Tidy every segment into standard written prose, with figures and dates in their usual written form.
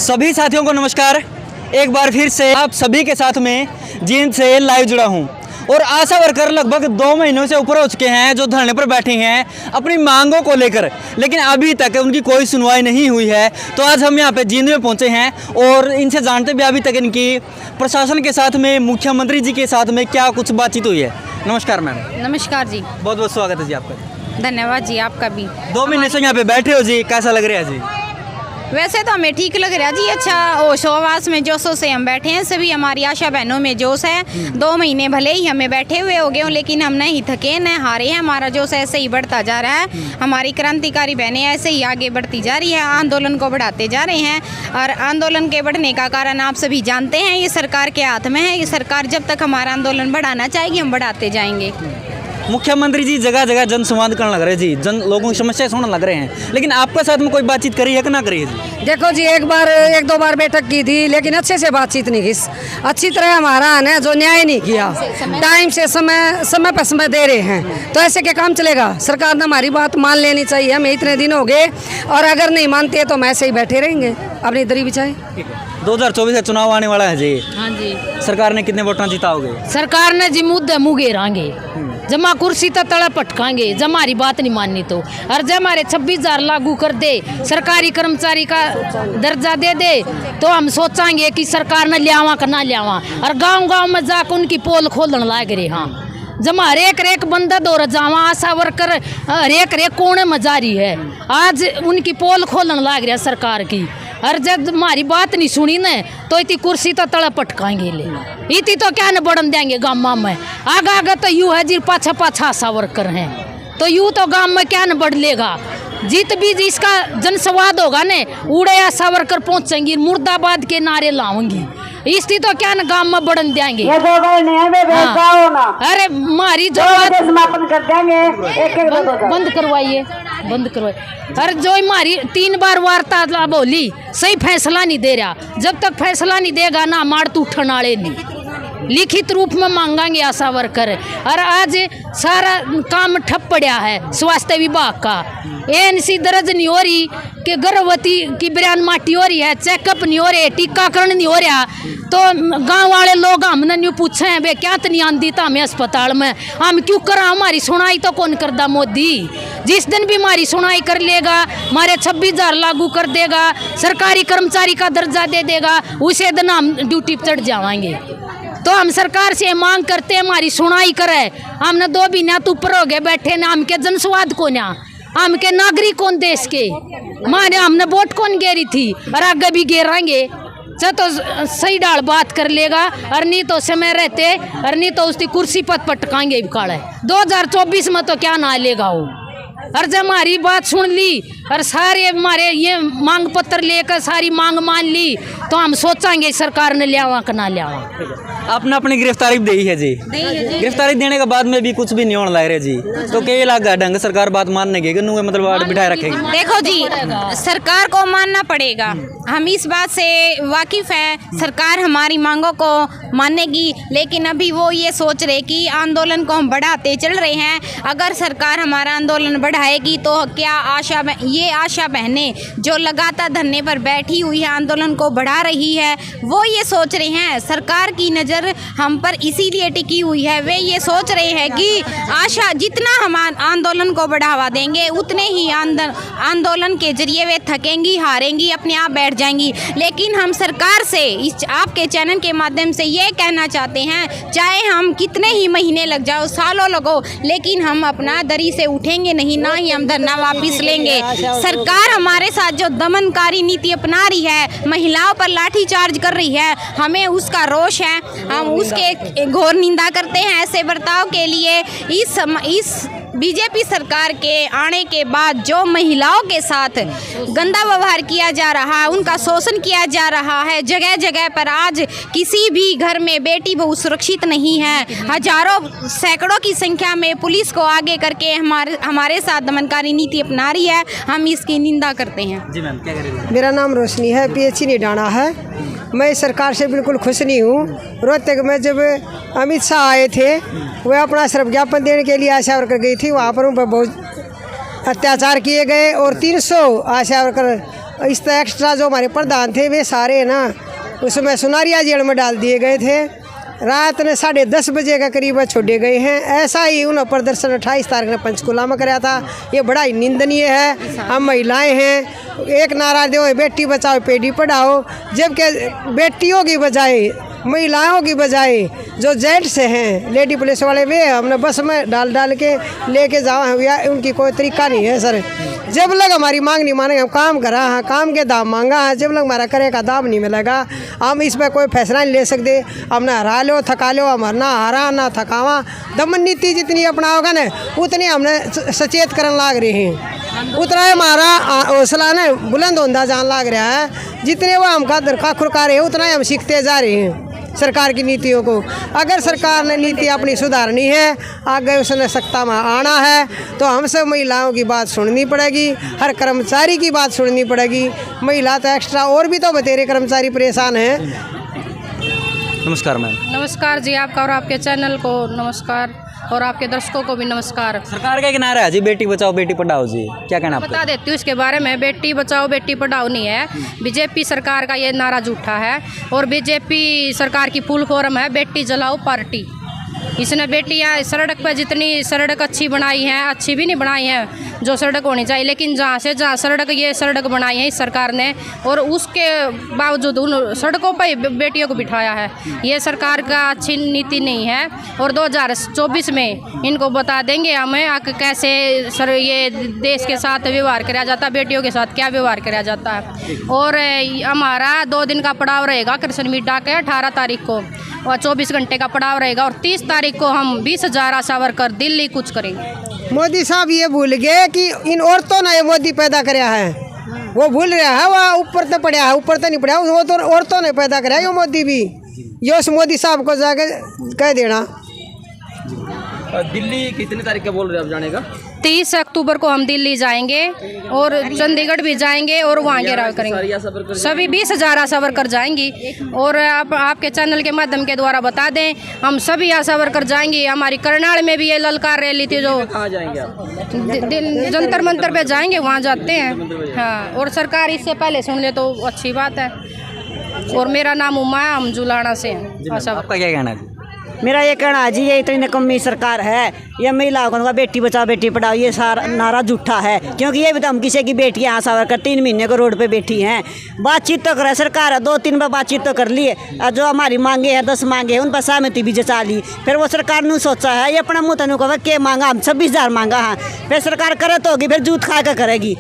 सभी साथियों को नमस्कार। एक बार फिर से आप सभी के साथ में जींद से लाइव जुड़ा हूं और आशा वर्कर लगभग 2 महीनों से ऊपर हो चुके हैं जो धरने पर बैठे हैं अपनी मांगों को लेकर, लेकिन अभी तक उनकी कोई सुनवाई नहीं हुई है। तो आज हम यहां पे जींद में पहुंचे हैं और इनसे जानते भी अभी तक इनकी प्रशासन के साथ में, मुख्यमंत्री जी के साथ में क्या कुछ बातचीत हुई है। नमस्कार मैम। नमस्कार जी। बहुत बहुत स्वागत है जी आपका। धन्यवाद जी, आपका भी। 2 महीने से यहाँ पे बैठे हो जी, कैसा लग रहा है जी? वैसे तो हमें ठीक लग रहा है जी। अच्छा होशोवास में जोशों से हम बैठे हैं, सभी हमारी आशा बहनों में जोश है। 2 महीने भले ही हमें बैठे हुए हो गए, लेकिन हम नहीं थके न हारे हैं। हमारा जोश ऐसे ही बढ़ता जा रहा है। हमारी क्रांतिकारी बहनें ऐसे ही आगे बढ़ती जा रही है, आंदोलन को बढ़ाते जा रहे हैं। और आंदोलन के बढ़ने का कारण आप सभी जानते हैं, ये सरकार के हाथ में है। ये सरकार जब तक हमारा आंदोलन बढ़ाना चाहेगी, हम बढ़ाते जाएंगे। मुख्यमंत्री जी जगह जगह जन संवाद करने लग रहे हैं जी, लोगों की समस्या सुनने लग रहे हैं, लेकिन आपके साथ में कोई बातचीत करी है कि ना करी है जी? देखो जी, एक दो बार बैठक की थी, लेकिन अच्छे से बातचीत नहीं की। अच्छी तरह हमारा है जो न्याय नहीं किया, टाइम से समय पर समय दे रहे हैं, तो ऐसे क्या काम चलेगा? सरकार ने हमारी बात मान लेनी चाहिए। हमें इतने दिन हो गए और अगर नहीं मानते तो हम ऐसे ही बैठे रहेंगे अपनी दरी बिछाए। 2024 का चुनाव आने वाला है जी। हाँ जी। सरकार ने कितने वोट जिताओगे? सरकार ने जी मुद्दे मुँह घेरांगे, जमा कुर्सी तो तड़ा पटकाएंगे, जब हमारी बात नहीं माननी तो। और जब हमारे 26,000 लागू कर दे, सरकारी कर्मचारी का दर्जा दे दे, तो हम सोचांगे कि सरकार ने लियावा का ना लियावा। और गांव-गांव में जाकर उनकी पोल खोलने लाग रहे। हाँ, जब हरेक रेक बंदा दौड़ जावा, आशा वर्कर हरेक रेक कोने में जारी है। आज उनकी पोल खोलने लाग रहा सरकार की। और जब हमारी बात नहीं सुनी न, तो इतनी कुर्सी तो तड़ा पटकाएंगे ले। इतनी तो क्या न बढ़न देंगे गाँव में। आगे तो यूँ है जी, पाछा पाछा आशा वर्कर हैं, तो यूँ तो गाँव में क्या न बढ़ लेगा। जीत भी जिसका जनसंवाद होगा न, उड़े आशा वर्कर पहुँचेंगी, मुर्दाबाद के नारे लाऊंगी। इसकी तो क्या न गाँव में बढ़न देंगे। हाँ। अरे मारी जो समापन कर देंगे, बंद करवाइए, बंद करवाइए। अरे जो हमारी 3 बार वार्ता बोली, सही फैसला नहीं दे रहा। जब तक फैसला नहीं देगा ना, मार तू उठन वाले नहीं, लिखित रूप में मांगांगे आशा वर्कर। और आज सारा काम ठप पड़ा है स्वास्थ्य विभाग का। एएनसी दर्ज नहीं हो रही कि गर्भवती की बयान माटी हो रही है, चेकअप नहीं हो रहे, टीकाकरण नहीं हो रहा। तो गांव वाले लोग हमने न्यू पूछे हैं, वे क्या तो नहीं आंदी था हमें अस्पताल में, हम क्यों करा? हमारी सुनाई तो कौन करदा मोदी? जिस दिन भी हमारी सुनाई कर लेगा, हमारे 26,000 लागू कर देगा, सरकारी कर्मचारी का दर्जा दे देगा, उसे दिन हम ड्यूटी पर चढ़ जाएंगे। तो हम सरकार से मांग करते हैं, हमारी सुनाई करे। हमने 2 महीना तो ऊपर हो गए बैठे ना, हम के जनसंवाद को ना, हम के नागरिक कौन देश के, माने हमने वोट कौन गेरी थी और आगे भी गेराएंगे। तो सही डाल बात कर लेगा, और नहीं तो समय रहते, और नहीं तो उसकी कुर्सी पर पटकाएंगे काले। 2024 में तो क्या ना लेगा वो। और जब हमारी बात सुन ली और सारे हमारे ये मांग पत्र लेकर सारी मांग मान ली, तो हम सोचेंगे सरकार ने लियावा कि ना लियावा। आपने अपनी गिरफ्तारी दी है जी। गिरफ्तारी देने के बाद में भी कुछ भी नहीं होने लग रहे जी, तो क्या लगा ढंग सरकार बात मानने के मतलब बिठाए रखेगी? देखो जी, सरकार को मानना पड़ेगा, हम इस बात से वाकिफ है। सरकार हमारी मांगों को मानेगी, लेकिन अभी वो ये सोच रहे कि आंदोलन को हम बढ़ाते चल रहे हैं। अगर सरकार हमारा आंदोलन बढ़ाएगी तो क्या ये आशा बहनें जो लगातार धरने पर बैठी हुई है, आंदोलन को बढ़ा रही है, वो ये सोच रहे हैं सरकार की नज़र हम पर इसीलिए टिकी हुई है। वे ये सोच रहे हैं कि आशा जितना हम आंदोलन को बढ़ावा देंगे, उतने ही आंदोलन के जरिए वे थकेंगी, हारेंगी, अपने आप बैठ जाएंगी। लेकिन हम सरकार से इस आपके चैनल के माध्यम से ये कहना चाहते हैं, चाहे हम कितने ही महीने लग जाओ, सालों लगो, लेकिन हम अपना दरी से उठेंगे नहीं, ना ही हम धरना वापिस लेंगे। सरकार हमारे साथ जो दमनकारी नीति अपना रही है, महिलाओं पर लाठीचार्ज कर रही है, हमें उसका रोष है। हम उसके घोर निंदा करते हैं ऐसे बर्ताव के लिए। इस बीजेपी सरकार के आने के बाद जो महिलाओं के साथ गंदा व्यवहार किया जा रहा है, उनका शोषण किया जा रहा है, जगह जगह पर आज किसी भी घर में बेटी बहू सुरक्षित नहीं है। हजारों सैकड़ों की संख्या में पुलिस को आगे करके हमारे साथ दमनकारी नीति अपना रही है, हम इसकी निंदा करते हैं। जी मैम, क्या करेंगे? मेरा नाम रोशनी है, PHC निडाना है। मैं सरकार से बिल्कुल खुश नहीं हूँ। रोहतक में जब अमित शाह आए थे, वह अपना सिर्फ ज्ञापन देने के लिए आशा वर्कर गई थी, वहाँ पर उन पर बहुत अत्याचार किए गए और 300 आशा वर्कर इस तरह एक्स्ट्रा जो हमारे प्रधान थे वे सारे ना उसमें सुनारिया जेल में डाल दिए गए थे। रात ने 10:30 बजे के करीब छोड़े गए हैं। ऐसा ही उन्होंने प्रदर्शन 28 तारीख ने पंचकुला में कराया था। ये बड़ा ही निंदनीय है। हम महिलाएं हैं, एक नारा दो बेटी बचाओ बेटी पढ़ाओ, जबकि बेटियों की बजाय महिलाओं की बजाय जो जेंट्स हैं लेडी पुलिस वाले वे हमने बस में डाल के लेके जाओ, उनकी कोई तरीका नहीं है सर। जब लग हमारी मांग नहीं मानेंगे, हम काम करा है, काम के दाम मांगा है, जब लग हमारा करे का दाम नहीं मिलेगा हम इस पर कोई फैसला नहीं ले सकते। हमने हरा लो थका लो, हम ना हरा ना थकावा। दमन नीति जितनी अपनाओगा ना उतनी हमने सचेत करने लाग रहे हैं, उतना हमारा हौसला ने बुलंद होता जान लाग रहा है। जितने वो हमका दरखा खुरका रहे हैं उतना ही हम सीखते जा रहे हैं सरकार की नीतियों को। अगर सरकार ने नीति अपनी सुधारनी है, आगे उसने सत्ता में आना है, तो हम सब महिलाओं की बात सुननी पड़ेगी, हर कर्मचारी की बात सुननी पड़ेगी। महिला तो एक्स्ट्रा और भी तो बतेरे कर्मचारी परेशान हैं। नमस्कार मैम। नमस्कार जी, आपका और आपके चैनल को नमस्कार और आपके दर्शकों को भी नमस्कार। सरकार का एक नारा है जी बेटी बचाओ बेटी पढ़ाओ जी, क्या कहना आपका? बता देती हूँ इसके बारे में। बेटी बचाओ बेटी पढ़ाओ नहीं है, बीजेपी सरकार का ये नारा झूठा है। और बीजेपी सरकार की फुल फॉर्म है बेटी जलाओ पार्टी। इसने बेटियां सड़क पर जितनी सड़क अच्छी बनाई है, अच्छी भी नहीं बनाई है जो सड़क होनी चाहिए, लेकिन जहाँ सड़क ये सड़क बनाई है इस सरकार ने, और उसके बावजूद उन सड़कों पर बेटियों को बिठाया है। ये सरकार का अच्छी नीति नहीं है। और 2024 में इनको बता देंगे हमें कैसे ये देश के साथ व्यवहार कराया जाता है, बेटियों के साथ क्या व्यवहार कराया जाता है। और हमारा 2 दिन का पड़ाव रहेगा कृष्ण मिड्डा के 18 तारीख को, और 24 घंटे का पड़ाव रहेगा। और 30 तारीख को हम 20,000 आशा वर्कर दिल्ली कुछ करेंगे। मोदी साहब ये भूल गए कि इन औरतों ने मोदी पैदा कराया है, वो भूल रहा है। वह ऊपर तो पड़ा है, ऊपर तो नहीं पड़ा, वो तो औरतों ने पैदा कराया। ये मोदी भी ये उस मोदी साहब को जाके कह देना। दिल्ली कितनी तारीख का बोल रहे हैं आप जाने का? 30 अक्टूबर को हम दिल्ली जाएंगे और चंडीगढ़ भी जाएंगे और वहाँ घेराव करेंगे। सभी 20,000 आशा वर्कर जाएंगी। और आपके चैनल के माध्यम के द्वारा बता दें, हम सभी आशा वर्कर जाएंगे। हमारी करनाल में भी ये ललकार रैली थी जो जंतर मंतर पे जाएंगे, वहाँ जाते हैं। हाँ, और सरकार इससे पहले सुन ले तो अच्छी बात है। और मेरा नाम उमा है, हम जुलाना से हैं। आपका क्या कहना है? मेरा ये कहना है जी, ये इतनी निकम्मी सरकार है। ये महिलाओं को बेटी बचाओ बेटी पढ़ाओ ये सारा नारा झूठा है, क्योंकि ये भी तो हम किसी की बेटियाँ आशा वर्कर 3 महीने को रोड पे बैठी हैं। बातचीत तो करे सरकार, 2-3 बार बातचीत तो कर लिए, जो हमारी मांगे हैं 10 मांगे हैं उन पर सहमति भी जचा ली। फिर वो सरकार ने सोचा है ये अपना मुँह तनु को क्या मांगा, हम 26,000 मांगा है। फिर सरकार करे तो होगी, फिर जूत खा कर करेगी।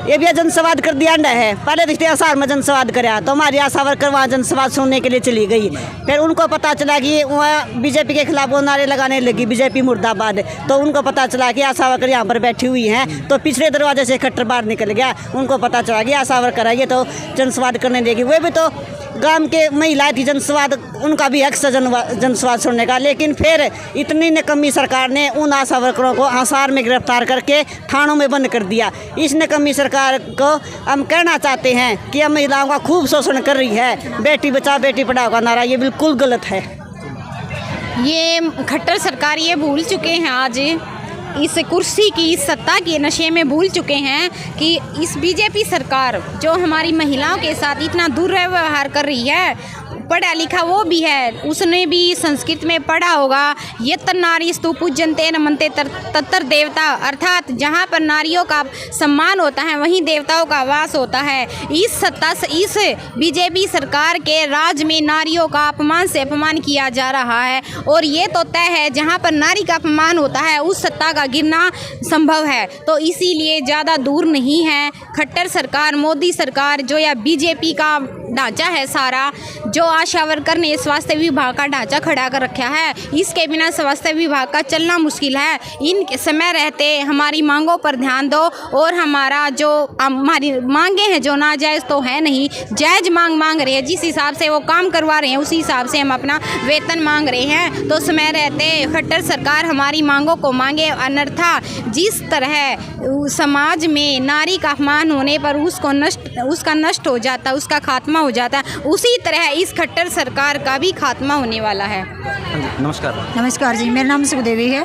ये भी जनसंवाद कर दिया है। पहले रिश्ते आसार में जनसंवाद कराया तो हमारी आशा वर्कर वहाँ जनसंवाद सुनने के लिए चली गई। फिर उनको पता चला कि वहाँ बीजेपी के खिलाफ वो नारे लगाने लगी, बीजेपी मुर्दाबाद। तो उनको पता चला कि आशा वर्कर यहाँ पर बैठी हुई हैं, तो पिछले दरवाजे से खट्टर बाहर निकल गया। उनको पता चला कि आशा वर्कर है ये तो जनसंवाद करने देगी। वे भी तो गांव के महिलाएं थी, जनसंवाद उनका भी हक से जनसंवाद सुनने का। लेकिन फिर इतनी निकम्मी सरकार ने उन आशा वर्करों को आसार में गिरफ्तार करके थानों में बंद कर दिया। इस निकम्मी सरकार को हम कहना चाहते हैं कि हम महिलाओं का खूब शोषण कर रही है। बेटी बचाओ बेटी पढ़ाओ का नारा ये बिल्कुल गलत है। ये खट्टर सरकार ये भूल चुके हैं, आज इस कुर्सी की इस सत्ता के नशे में भूल चुके हैं कि इस बीजेपी सरकार जो हमारी महिलाओं के साथ इतना दुर्व्यवहार कर रही है, पढ़ा लिखा वो भी है, उसने भी संस्कृत में पढ़ा होगा। ये नारी स्तु पूजनते नमनते तत्र देवता, अर्थात जहाँ पर नारियों का सम्मान होता है वहीं देवताओं का वास होता है। इस सत्ता से इस बीजेपी सरकार के राज में नारियों का अपमान से अपमान किया जा रहा है। और ये तो तय है जहाँ पर नारी का अपमान होता है उस सत्ता का गिरना संभव है। तो इसीलिए ज़्यादा दूर नहीं है खट्टर सरकार, मोदी सरकार जो या बीजेपी का ढांचा है सारा, जो आशा वर्कर ने स्वास्थ्य विभाग का ढांचा खड़ा कर रखा है, इसके बिना स्वास्थ्य विभाग का चलना मुश्किल है। इन समय रहते हमारी मांगों पर ध्यान दो। और हमारा जो हमारी मांगे हैं जो नाजायज़ तो है नहीं, जायज़ मांग रहे हैं। जिस हिसाब से वो काम करवा रहे हैं उसी हिसाब से हम अपना वेतन मांग रहे हैं। तो समय रहते खट्टर सरकार हमारी मांगों को मांगे, अन्यथा जिस तरह समाज में नारी का अपमान होने पर उसका नष्ट हो जाता है, उसका खात्मा हो जाता है, उसी तरह इस खट्टर सरकार का भी खात्मा होने वाला है। नमस्कार जी, मेरा नाम सुखदेवी है,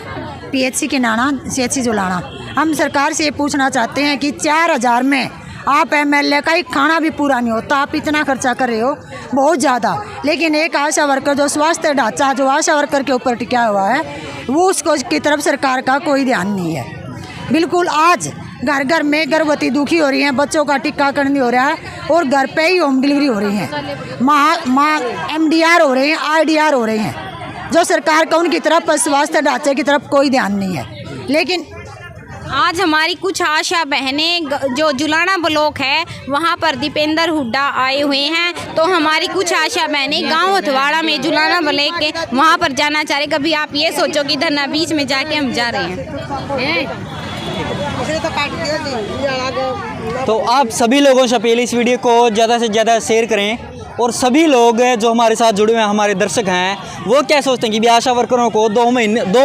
PHC के नाना CHC जुलाना। हम सरकार से ये पूछना चाहते हैं कि 4,000 में आप एमएलए का ही खाना भी पूरा नहीं होता, आप इतना खर्चा कर रहे हो बहुत ज़्यादा। लेकिन एक आशा वर्कर जो स्वास्थ्य ढांचा जो आशा वर्कर के ऊपर टिका हुआ है वो उसको की तरफ सरकार का कोई ध्यान नहीं है बिल्कुल। आज घर घर में गर्भवती दुखी हो रही हैं, बच्चों का टीकाकरण नहीं हो रहा है और घर पे ही होम डिलीवरी हो रही है। माँ MDR हो रहे हैं, IDR हो रहे हैं, जो सरकार का उनकी तरफ स्वास्थ्य ढांचे की तरफ कोई ध्यान नहीं है। लेकिन आज हमारी कुछ आशा बहनें जो जुलाना ब्लॉक है वहाँ पर दीपेंद्र हुड्डा आए हुए हैं, तो हमारी कुछ आशा बहनें गांव हथवाड़ा में जुलाना ब्लॉक के वहाँ पर जाना चाह रहे। कभी आप ये सोचो कि धरना बीच में जाके हम जा रहे हैं। तो आप सभी लोगों से अपील, इस वीडियो को ज़्यादा से ज़्यादा शेयर करें। और सभी लोग जो हमारे साथ जुड़े हुए हैं, हमारे दर्शक हैं, वो क्या सोचते हैं कि भी आशा वर्करों को 2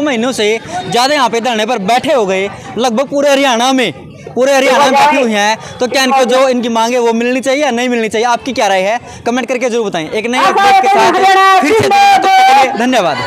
महीनों से ज़्यादा यहाँ पे धरने पर बैठे हो गए, लगभग पूरे हरियाणा में बैठी हुई हैं, तो क्या इनको जो इनकी मांग है वो मिलनी चाहिए या नहीं मिलनी चाहिए? आपकी क्या राय है? कमेंट करके जरूर बताएं। एक नए अपडेट के साथ फिर से धन्यवाद।